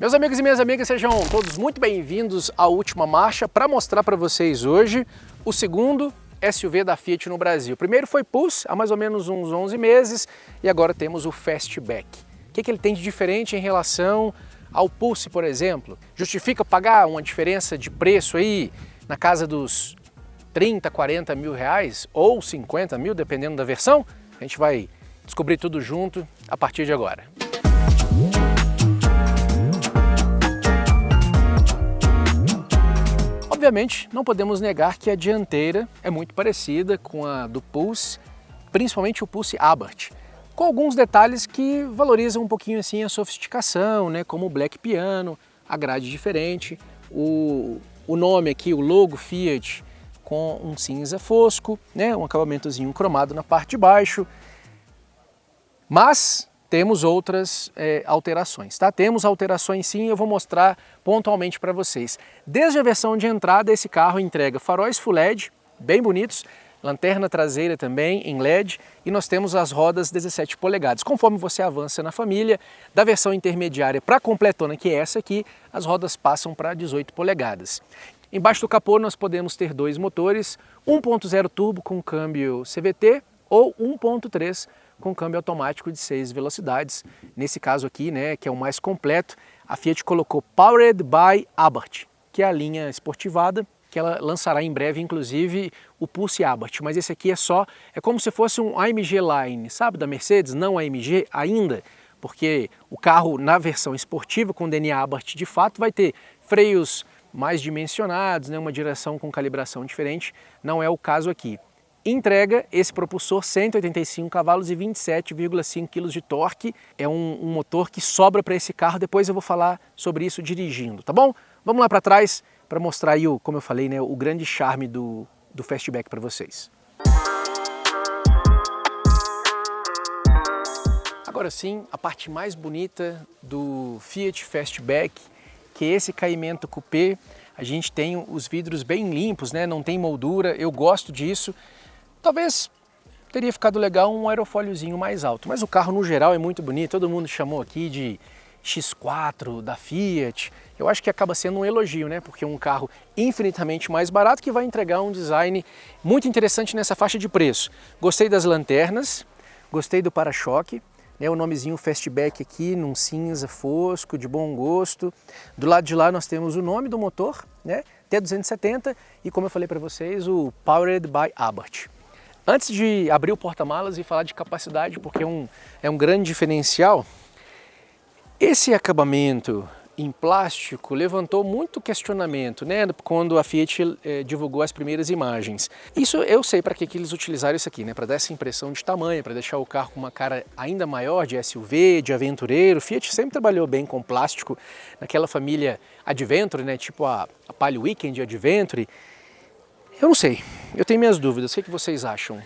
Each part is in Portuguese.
Meus amigos e minhas amigas, sejam todos muito bem-vindos à Última Marcha para mostrar para vocês hoje o segundo SUV da Fiat no Brasil. O primeiro foi Pulse, há mais ou menos uns 11 meses, e agora temos o Fastback. O que ele tem de diferente em relação ao Pulse, por exemplo? Justifica pagar uma diferença de preço aí na casa dos 30, 40 mil reais ou 50 mil, dependendo da versão? A gente vai descobrir tudo junto a partir de agora. Obviamente, não podemos negar que a dianteira é muito parecida com a do Pulse, principalmente o Pulse Abarth, com alguns detalhes que valorizam um pouquinho assim a sofisticação, né, como o Black Piano, a grade diferente, o nome aqui, o logo Fiat com um cinza fosco, né, um acabamentozinho cromado na parte de baixo, mas temos outras alterações, tá? Temos alterações sim, eu vou mostrar pontualmente para vocês. Desde a versão de entrada, esse carro entrega faróis Full LED, bem bonitos, lanterna traseira também em LED, e nós temos as rodas 17 polegadas. Conforme você avança na família, da versão intermediária para a completona, que é essa aqui, as rodas passam para 18 polegadas. Embaixo do capô nós podemos ter dois motores, 1.0 turbo com câmbio CVT ou 1.3 com câmbio automático de 6 velocidades. Nesse caso aqui, né, que é o mais completo, a Fiat colocou Powered by Abarth, que é a linha esportivada, que ela lançará em breve, inclusive, o Pulse Abarth. Mas esse aqui é como se fosse um AMG Line, sabe, da Mercedes? Não AMG ainda, porque o carro na versão esportiva com DNA Abarth de fato vai ter freios mais dimensionados, né, uma direção com calibração diferente. Não é o caso aqui. Entrega esse propulsor 185 cavalos e 27,5 kg de torque. É um motor que sobra para esse carro, depois eu vou falar sobre isso dirigindo, tá bom? Vamos lá para trás para mostrar aí, como eu falei, né, o grande charme do Fastback para vocês. Agora sim, a parte mais bonita do Fiat Fastback, que é esse caimento coupé. A gente tem os vidros bem limpos, né? Não tem moldura, eu gosto disso. Talvez teria ficado legal um aerofóliozinho mais alto, mas o carro no geral é muito bonito, todo mundo chamou aqui de X4 da Fiat. Eu acho que acaba sendo um elogio, né? Porque é um carro infinitamente mais barato que vai entregar um design muito interessante nessa faixa de preço. Gostei das lanternas, gostei do para-choque, né? O nomezinho Fastback aqui num cinza fosco, de bom gosto. Do lado de lá nós temos o nome do motor, né? T270 e, como eu falei para vocês, o Powered by Abarth. Antes de abrir o porta-malas e falar de capacidade, porque é um grande diferencial, esse acabamento em plástico levantou muito questionamento, né, quando a Fiat divulgou as primeiras imagens. Isso eu sei para que eles utilizaram isso aqui, né, para dar essa impressão de tamanho, para deixar o carro com uma cara ainda maior de SUV, de aventureiro. Fiat sempre trabalhou bem com plástico, naquela família Adventure, né, tipo a Palio Weekend Adventure. Eu não sei, eu tenho minhas dúvidas, o que vocês acham?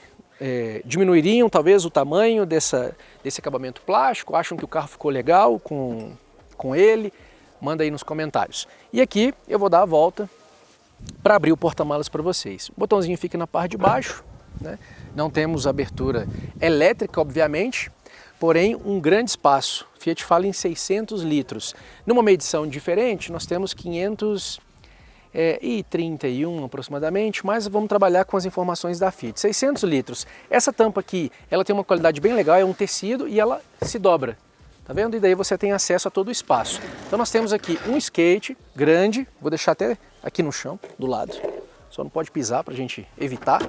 Diminuiriam talvez o tamanho desse acabamento plástico? Acham que o carro ficou legal com ele? Manda aí nos comentários. E aqui eu vou dar a volta para abrir o porta-malas para vocês. O botãozinho fica na parte de baixo, né? Não temos abertura elétrica, obviamente, porém um grande espaço. Fiat fala em 600 litros. Numa medição diferente, nós temos 531 aproximadamente, mas vamos trabalhar com as informações da Fiat. 600 litros. Essa tampa aqui, ela tem uma qualidade bem legal, é um tecido e ela se dobra. Tá vendo? E daí você tem acesso a todo o espaço. Então nós temos aqui um skate grande, vou deixar até aqui no chão, do lado. Só não pode pisar para a gente evitar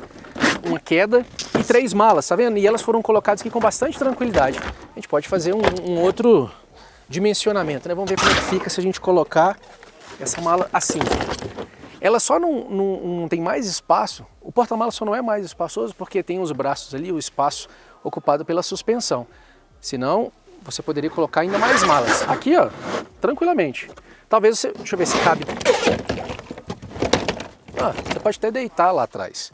uma queda. E 3 malas, tá vendo? E elas foram colocadas aqui com bastante tranquilidade. A gente pode fazer um outro dimensionamento, né? Vamos ver como é que fica se a gente colocar essa mala assim. Ela só não tem mais espaço, o porta-malas só não é mais espaçoso porque tem os braços ali, o espaço ocupado pela suspensão. Senão, você poderia colocar ainda mais malas. Aqui, ó, tranquilamente. Talvez você, deixa eu ver se cabe. Você pode até deitar lá atrás.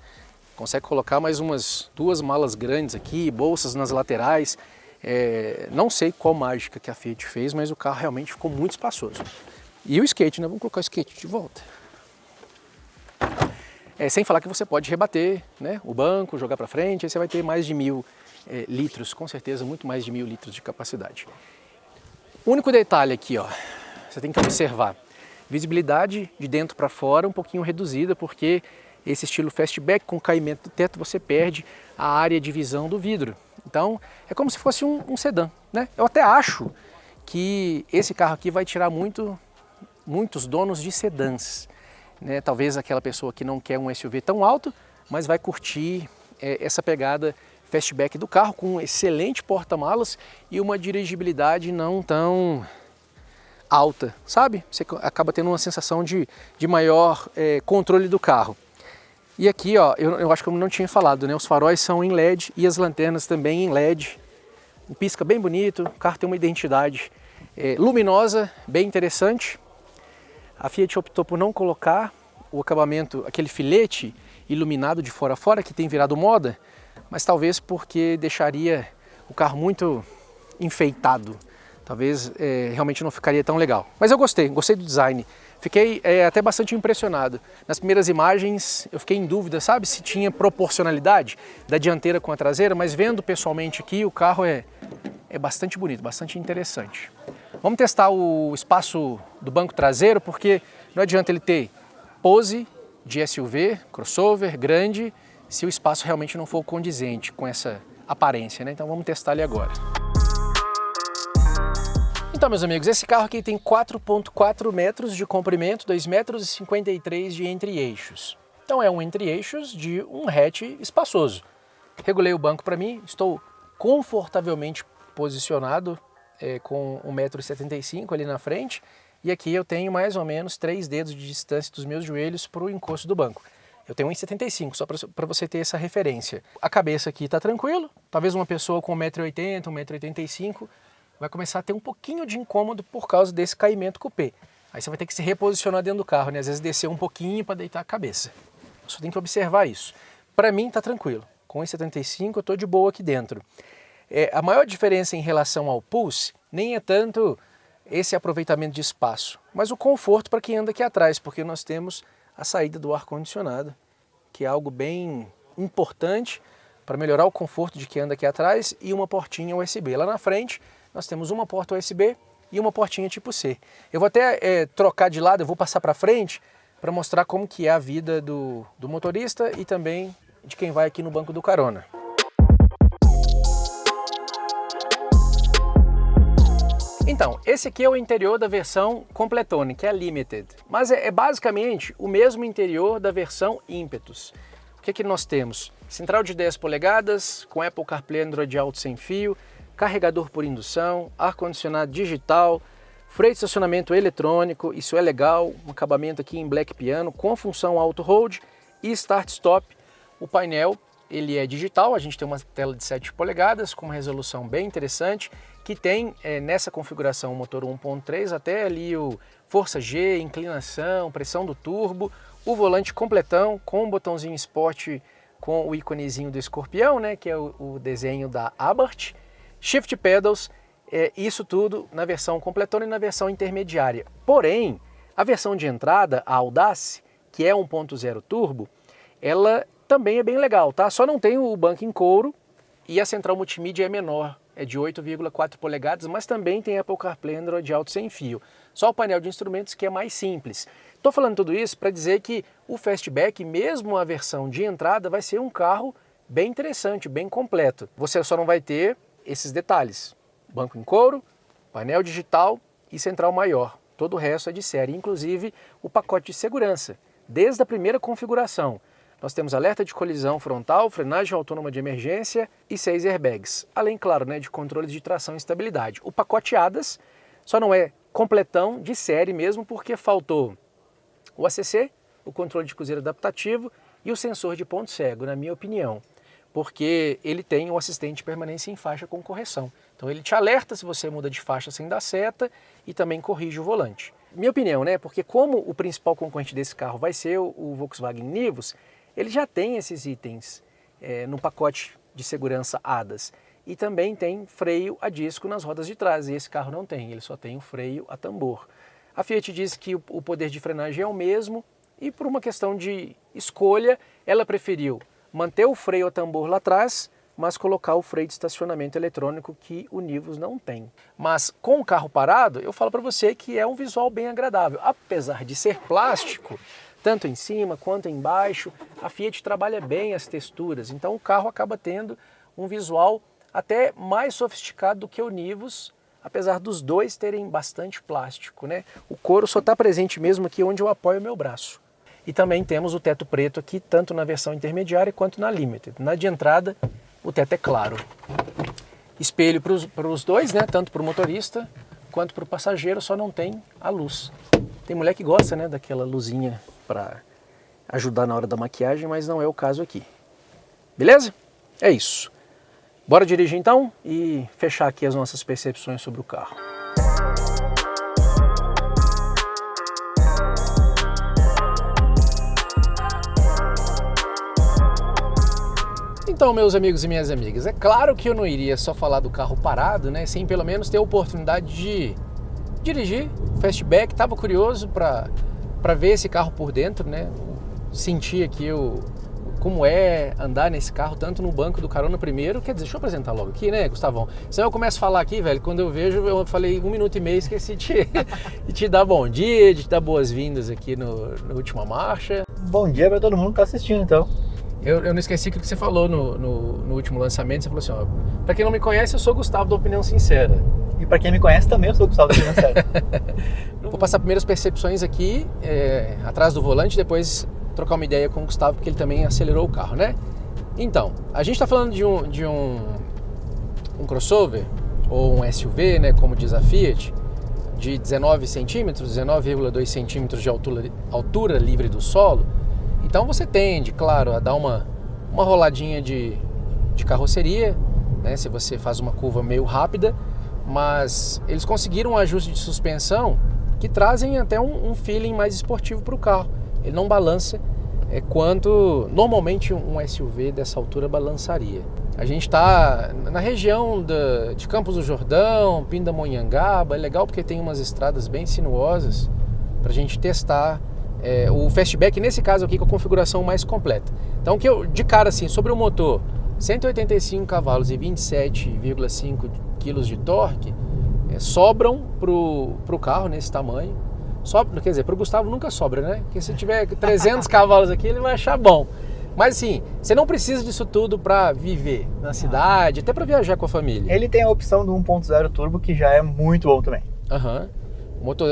Consegue colocar mais umas 2 malas grandes aqui, bolsas nas laterais. Não sei qual mágica que a Fiat fez, mas o carro realmente ficou muito espaçoso. E o skate, né? Vamos colocar o skate de volta. Sem falar que você pode rebater, né, o banco, jogar para frente, aí você vai ter mais de 1000 litros, com certeza muito mais de 1000 litros de capacidade. O único detalhe aqui, ó, você tem que observar. Visibilidade de dentro para fora um pouquinho reduzida, porque esse estilo fastback com caimento do teto você perde a área de visão do vidro. Então é como se fosse um sedã, né? Eu até acho que esse carro aqui vai tirar muitos donos de sedãs, né? Talvez aquela pessoa que não quer um SUV tão alto, mas vai curtir essa pegada fastback do carro com um excelente porta-malas e uma dirigibilidade não tão alta, sabe? Você acaba tendo uma sensação de maior controle do carro. E aqui, ó, eu acho que eu não tinha falado, né? Os faróis são em LED e as lanternas também em LED. Um pisca bem bonito, o carro tem uma identidade luminosa, bem interessante. A Fiat optou por não colocar o acabamento, aquele filete iluminado de fora a fora, que tem virado moda, mas talvez porque deixaria o carro muito enfeitado. Talvez realmente não ficaria tão legal. Mas eu gostei do design. Fiquei até bastante impressionado. Nas primeiras imagens eu fiquei em dúvida, sabe, se tinha proporcionalidade da dianteira com a traseira, mas vendo pessoalmente aqui o carro é bastante bonito, bastante interessante. Vamos testar o espaço do banco traseiro, porque não adianta ele ter pose de SUV, crossover, grande, se o espaço realmente não for condizente com essa aparência, né? Então vamos testar ele agora. Então, meus amigos, esse carro aqui tem 4,4 metros de comprimento, 2,53 metros de entre-eixos. Então é um entre-eixos de um hatch espaçoso. Regulei o banco para mim, estou confortavelmente posicionado com 1,75 m ali na frente, e aqui eu tenho mais ou menos 3 dedos de distância dos meus joelhos para o encosto do banco. Eu tenho 1,75 m, só para você ter essa referência. A cabeça aqui está tranquilo, talvez uma pessoa com 1,80 m, 1,85 m, vai começar a ter um pouquinho de incômodo por causa desse caimento coupé. Aí você vai ter que se reposicionar dentro do carro, né? Às vezes descer um pouquinho para deitar a cabeça. Só tem que observar isso. Para mim tá tranquilo. Com 1,75 eu estou de boa aqui dentro. A maior diferença em relação ao Pulse nem é tanto esse aproveitamento de espaço, mas o conforto para quem anda aqui atrás, porque nós temos a saída do ar-condicionado, que é algo bem importante para melhorar o conforto de quem anda aqui atrás, e uma portinha USB. Lá na frente nós temos uma porta USB e uma portinha tipo C. Eu vou até trocar de lado, eu vou passar para frente para mostrar como que é a vida do motorista e também de quem vai aqui no banco do carona. Então, esse aqui é o interior da versão Completone, que é a Limited, mas é basicamente o mesmo interior da versão Impetus. O que nós temos? Central de 10 polegadas, com Apple CarPlay e Android Auto sem fio, carregador por indução, ar-condicionado digital, freio de estacionamento eletrônico, isso é legal, um acabamento aqui em black piano com função auto hold e start-stop. O painel ele é digital, a gente tem uma tela de 7 polegadas com uma resolução bem interessante, que tem nessa configuração o motor 1.3, até ali o força G, inclinação, pressão do turbo, o volante completão com um botãozinho Sport com o íconezinho do escorpião, né, que é o desenho da Abarth, shift pedals, isso tudo na versão completona e na versão intermediária. Porém, a versão de entrada, a Audace, que é 1.0 turbo, ela também é bem legal, tá? Só não tem o banco em couro e a central multimídia é menor, é de 8,4 polegadas, mas também tem Apple CarPlay e Android Auto sem fio. Só o painel de instrumentos que é mais simples. Estou falando tudo isso para dizer que o Fastback, mesmo a versão de entrada, vai ser um carro bem interessante, bem completo. Você só não vai ter esses detalhes: banco em couro, painel digital e central maior. Todo o resto é de série, inclusive o pacote de segurança. Desde a primeira configuração, nós temos alerta de colisão frontal, frenagem autônoma de emergência e 6 airbags. Além, claro, né, de controles de tração e estabilidade. O pacote ADAS só não é completão de série mesmo porque faltou o ACC, o controle de cruzeiro adaptativo e o sensor de ponto cego, na minha opinião. Porque ele tem o assistente de permanência em faixa com correção. Então ele te alerta se você muda de faixa sem dar seta e também corrige o volante. Minha opinião, né? Porque como o principal concorrente desse carro vai ser o Volkswagen Nivus, ele já tem esses itens no pacote de segurança ADAS. E também tem freio a disco nas rodas de trás, e esse carro não tem, ele só tem o freio a tambor. A Fiat diz que o poder de frenagem é o mesmo, e por uma questão de escolha, ela preferiu manter o freio a tambor lá atrás, mas colocar o freio de estacionamento eletrônico que o Nivus não tem. Mas com o carro parado, eu falo para você que é um visual bem agradável. Apesar de ser plástico, tanto em cima quanto embaixo, a Fiat trabalha bem as texturas, então o carro acaba tendo um visual até mais sofisticado do que o Nivus, apesar dos dois terem bastante plástico, né? O couro só está presente mesmo aqui onde eu apoio o meu braço. E também temos o teto preto aqui, tanto na versão intermediária quanto na Limited. Na de entrada, o teto é claro. Espelho para os dois, né? Tanto para o motorista quanto para o passageiro, só não tem a luz. Tem mulher que gosta, né, daquela luzinha para ajudar na hora da maquiagem, mas não é o caso aqui. Beleza? É isso. Bora dirigir então e fechar aqui as nossas percepções sobre o carro. Então, meus amigos e minhas amigas, é claro que eu não iria só falar do carro parado, né, sem pelo menos ter a oportunidade de dirigir o Fastback. Estava curioso para ver esse carro por dentro, né, sentir aqui como é andar nesse carro, tanto no banco do carona primeiro. Quer dizer, deixa eu apresentar logo aqui, né, Gustavão? Senão eu começo a falar aqui, velho, quando eu vejo, eu falei 1 minuto e meio, esqueci de te dar bom dia, de te dar boas-vindas aqui no Última Marcha. Bom dia para todo mundo que está assistindo, então. Eu não esqueci o que você falou no último lançamento. Você falou assim, ó, pra quem não me conhece, eu sou o Gustavo da Opinião Sincera. E para quem me conhece também, eu sou o Gustavo da Opinião Sincera. Vou passar primeiras percepções aqui, atrás do volante, depois trocar uma ideia com o Gustavo, porque ele também acelerou o carro, né? Então, a gente está falando de um crossover, ou um SUV, né, como diz a Fiat, de 19 centímetros, 19,2 centímetros de altura livre do solo. Então você tende, claro, a dar uma roladinha de carroceria, né, se você faz uma curva meio rápida, mas eles conseguiram um ajuste de suspensão que trazem até um feeling mais esportivo para o carro. Ele não balança quanto normalmente um SUV dessa altura balançaria. A gente está na região de Campos do Jordão, Pindamonhangaba. É legal porque tem umas estradas bem sinuosas para a gente testar o Fastback, nesse caso aqui, com a configuração mais completa. Então, que eu, de cara assim, sobre o motor, 185 cavalos e 27,5 kg de torque, sobram pro carro nesse tamanho. Quer dizer, pro Gustavo nunca sobra, né? Porque se tiver 300 cavalos aqui, ele vai achar bom. Mas assim, você não precisa disso tudo para viver na cidade, até para viajar com a família. Ele tem a opção do 1.0 turbo, que já é muito bom também. Aham.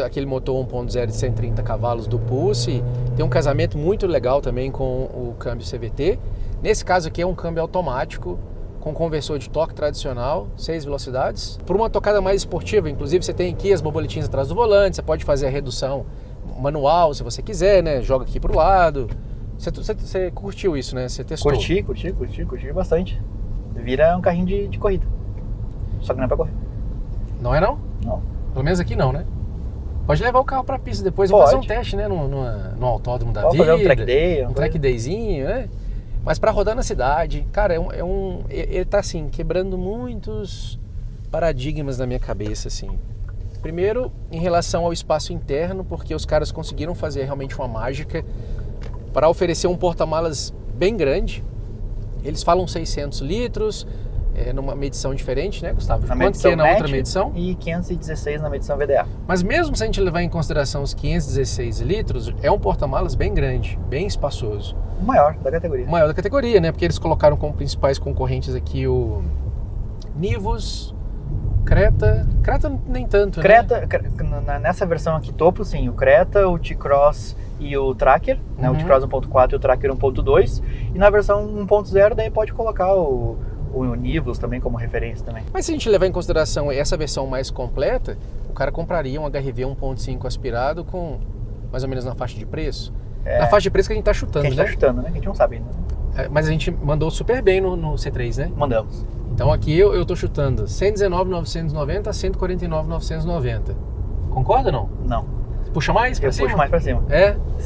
Aquele motor 1.0 de 130 cavalos do Pulse, tem um casamento muito legal também com o câmbio CVT. Nesse caso aqui é um câmbio automático, com conversor de torque tradicional, 6 velocidades. Por uma tocada mais esportiva, inclusive você tem aqui as borboletinhas atrás do volante, você pode fazer a redução manual se você quiser, né? Joga aqui pro lado. Você curtiu isso, né? Você testou? Curti bastante. Vira um carrinho de corrida. Só que não é pra correr. Não é não? Não. Pelo menos aqui não, né? Pode levar o carro pra pista depois, vamos fazer um teste, né? No autódromo da vida. Fazer um track day. Um track dayzinho, né? Mas para rodar na cidade, cara, ele tá assim, quebrando muitos paradigmas na minha cabeça, assim. Primeiro, em relação ao espaço interno, porque os caras conseguiram fazer realmente uma mágica para oferecer um porta-malas bem grande. Eles falam 600 litros, numa medição diferente, né, Gustavo? Quanto que é na outra medição? E 516 na medição VDA. Mas mesmo se a gente levar em consideração os 516 litros, é um porta-malas bem grande, bem espaçoso. O maior da categoria. O maior da categoria, né? Porque eles colocaram como principais concorrentes aqui o Nivus, Creta nem tanto, Creta, né? Nessa versão aqui topo, sim, o Creta, o T-Cross e o Tracker, né? O T-Cross 1.4 e o Tracker 1.2. E na versão 1.0 daí pode colocar o Nivus também como referência também. Mas se a gente levar em consideração essa versão mais completa, o cara compraria um HRV 1.5 aspirado com mais ou menos na faixa de preço. Na faixa de preço que a gente tá chutando, que a gente né? Tá chutando, né? Que a gente não sabe ainda. Mas a gente mandou super bem no C3, né? Mandamos. Então aqui eu tô chutando 119.990 a 149.990. Concorda ou não? Não. Puxa mais pra cima? Puxo mais pra cima.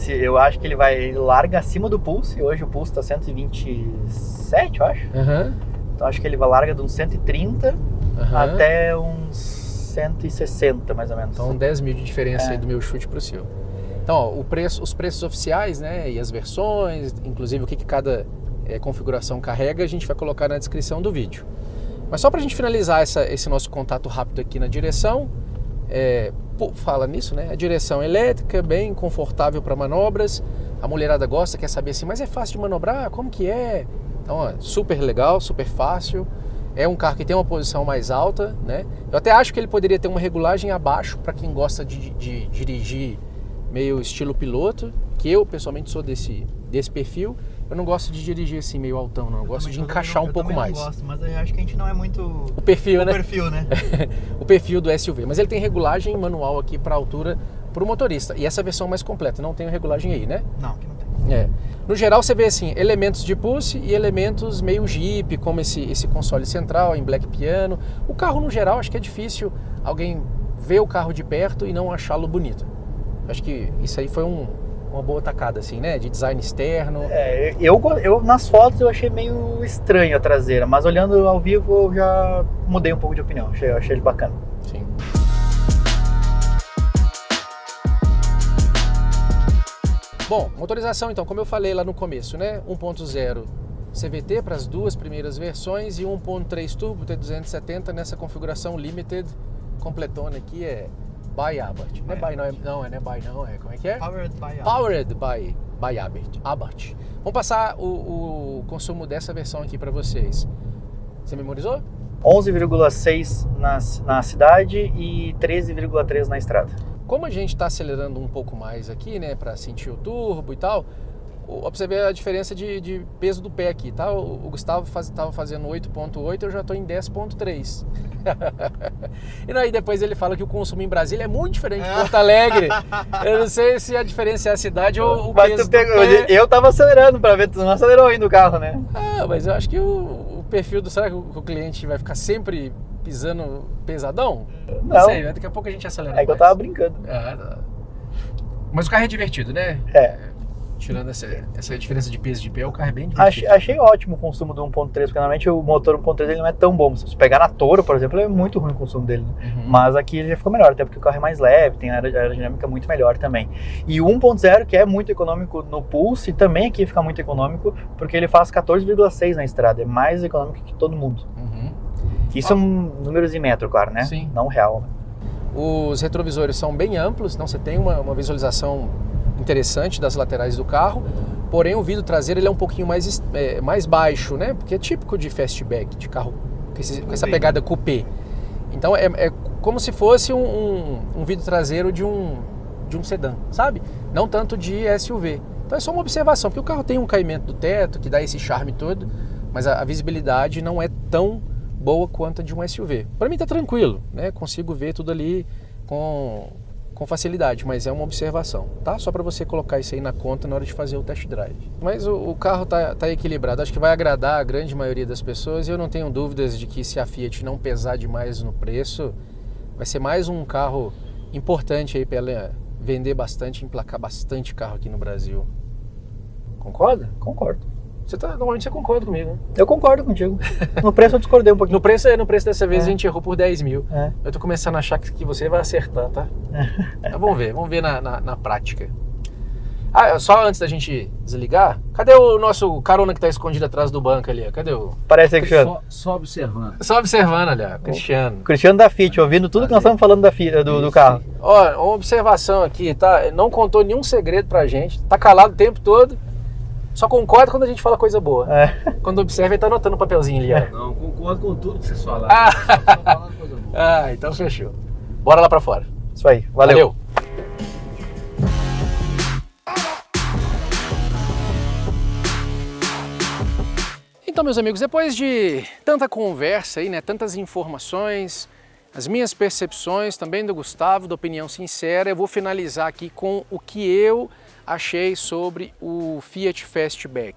Eu acho que ele larga acima do Pulse. Hoje o Pulse tá 127, eu acho. Então acho que ele larga de uns 130 até uns 160, mais ou menos. Então 10 mil de diferença aí do meu chute pro seu. Então, ó, os preços oficiais, né, e as versões, inclusive o que cada configuração carrega, a gente vai colocar na descrição do vídeo. Mas só para a gente finalizar esse nosso contato rápido aqui na direção, fala nisso, né? A direção elétrica, bem confortável para manobras. A mulherada gosta, quer saber assim, mas é fácil de manobrar? Como que é? Então, ó, super legal, super fácil. É um carro que tem uma posição mais alta, né? Eu até acho que ele poderia ter uma regulagem abaixo para quem gosta de dirigir meio estilo piloto, que eu pessoalmente sou desse perfil. Eu não gosto de dirigir assim meio altão, não. Eu gosto de encaixar um pouco mais. Eu gosto, mas eu acho que a gente não é muito o perfil, né? O perfil do SUV. Mas ele tem regulagem manual aqui para altura para o motorista. E essa versão mais completa, não tem regulagem aí, né? Não, aqui não tem. No geral você vê assim, elementos de pulse e elementos meio Jeep, como esse console central em black piano. O carro no geral, acho que é difícil alguém ver o carro de perto e não achá-lo bonito. Acho que isso aí foi uma boa tacada, assim, né? De design externo. Eu nas fotos eu achei meio estranho a traseira, mas olhando ao vivo eu já mudei um pouco de opinião. Eu achei ele bacana. Sim. Bom, motorização então, como eu falei lá no começo, né? 1.0 CVT para as duas primeiras versões e 1.3 Turbo T270 nessa configuração Limited, completona aqui, by Abarth. Não é by não, como é que é? Powered by Abarth. Vamos passar o consumo dessa versão aqui para vocês. Você memorizou? 11,6 na cidade e 13,3 na estrada. Como a gente está acelerando um pouco mais aqui, né, para sentir o turbo e tal, observe a diferença de peso do pé aqui, tá? O Gustavo estava fazendo 8.8, eu já estou em 10.3. E aí depois ele fala que o consumo em Brasília é muito diferente de Porto Alegre. Eu não sei se a diferença é a cidade ou o peso do pé. Eu tava acelerando para ver, tu não acelerou ainda o carro, né? Mas eu acho que o perfil será que o cliente vai ficar sempre pisando pesadão? Não sei, daqui a pouco a gente acelera mais. Que eu tava brincando. Mas o carro é divertido, né? Tirando essa diferença de peso de pé, o carro é bem divertido. Achei ótimo o consumo do 1.3, porque normalmente o motor 1.3 ele não é tão bom. Se você pegar na Toro, por exemplo, é muito ruim o consumo dele. Né? Mas aqui ele já ficou melhor, até porque o carro é mais leve, tem a aerodinâmica muito melhor também. E o 1.0, que é muito econômico no Pulse, também aqui fica muito econômico, porque ele faz 14,6 na estrada. É mais econômico que todo mundo. Isso são números em metro, claro, né? Sim. Não real. Né? Os retrovisores são bem amplos, então você tem uma visualização interessante das laterais do carro, porém o vidro traseiro ele é um pouquinho mais baixo, né? Porque é típico de fastback, de carro com essa pegada coupé. Então é como se fosse um vidro traseiro de um sedã, sabe? Não tanto de SUV. Então é só uma observação, porque o carro tem um caimento do teto que dá esse charme todo, mas a visibilidade não é tão boa quanto a de um SUV. Para mim tá tranquilo, né? Consigo ver tudo ali com facilidade, mas é uma observação, tá? Só para você colocar isso aí na conta na hora de fazer o test drive. Mas o carro tá equilibrado, acho que vai agradar a grande maioria das pessoas e eu não tenho dúvidas de que se a Fiat não pesar demais no preço, vai ser mais um carro importante aí para ela vender bastante, emplacar bastante carro aqui no Brasil. Concorda? Concordo. Normalmente você concorda comigo, né? Eu concordo contigo. No preço eu discordei um pouquinho. No preço dessa vez a gente errou por 10 mil. Eu tô começando a achar que você vai acertar, tá? Mas vamos ver na prática. Só antes da gente desligar, cadê o nosso carona que tá escondido atrás do banco ali? Cadê o... Parece aí, Cristiano. Só observando. Só observando, olha, Cristiano. Cristiano da Fiat, ouvindo tudo que nós estamos falando do carro. Ó, uma observação aqui, tá? Não contou nenhum segredo pra gente, tá calado o tempo todo. Só concorda quando a gente fala coisa boa. Quando observa, ele tá anotando o papelzinho ali, ó. Não, concordo com tudo que vocês falaram. Só falando coisa boa. Então fechou. Bora lá pra fora. Isso aí, valeu. Então, meus amigos, depois de tanta conversa aí, né, tantas informações, as minhas percepções, também do Gustavo, da opinião sincera, eu vou finalizar aqui com o que eu achei sobre o Fiat Fastback.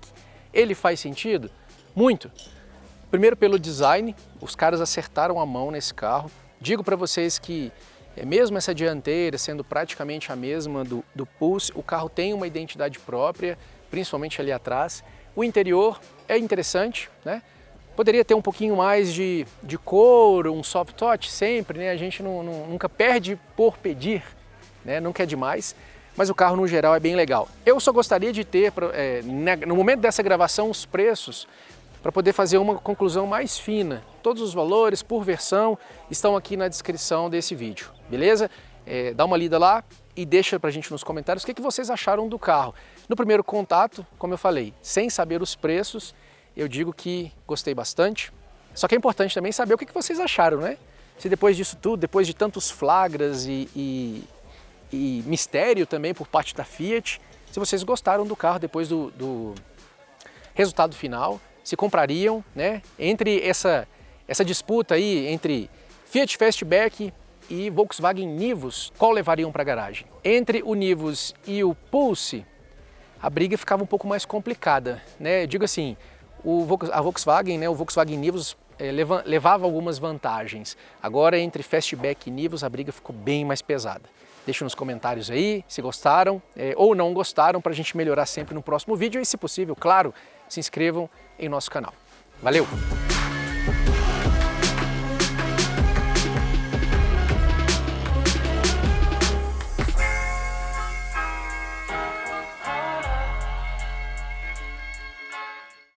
Ele faz sentido? Muito. Primeiro pelo design, os caras acertaram a mão nesse carro. Digo para vocês que mesmo essa dianteira sendo praticamente a mesma do Pulse, o carro tem uma identidade própria, principalmente ali atrás. O interior é interessante, né? Poderia ter um pouquinho mais de couro, um soft touch sempre, né? A gente nunca perde por pedir, né? Nunca é demais. mas o carro no geral é bem legal. Eu só gostaria de ter, no momento dessa gravação, os preços, para poder fazer uma conclusão mais fina. Todos os valores por versão estão aqui na descrição desse vídeo, beleza? Dá uma lida lá e deixa pra gente nos comentários o que vocês acharam do carro. No primeiro contato, como eu falei, sem saber os preços, eu digo que gostei bastante. Só que é importante também saber o que vocês acharam, né? Se depois disso tudo, depois de tantos flagras e mistério também por parte da Fiat, se vocês gostaram do carro depois do resultado final, se comprariam, né? Entre essa disputa aí entre Fiat Fastback e Volkswagen Nivus, qual levariam para a garagem? Entre o Nivus e o Pulse, a briga ficava um pouco mais complicada, né? Eu digo assim, a Volkswagen, né, o Volkswagen Nivus levava algumas vantagens. Agora, entre Fastback e Nivus, a briga ficou bem mais pesada. Deixa nos comentários aí se gostaram ou não gostaram, para a gente melhorar sempre no próximo vídeo. E, se possível, claro, se inscrevam em nosso canal. Valeu!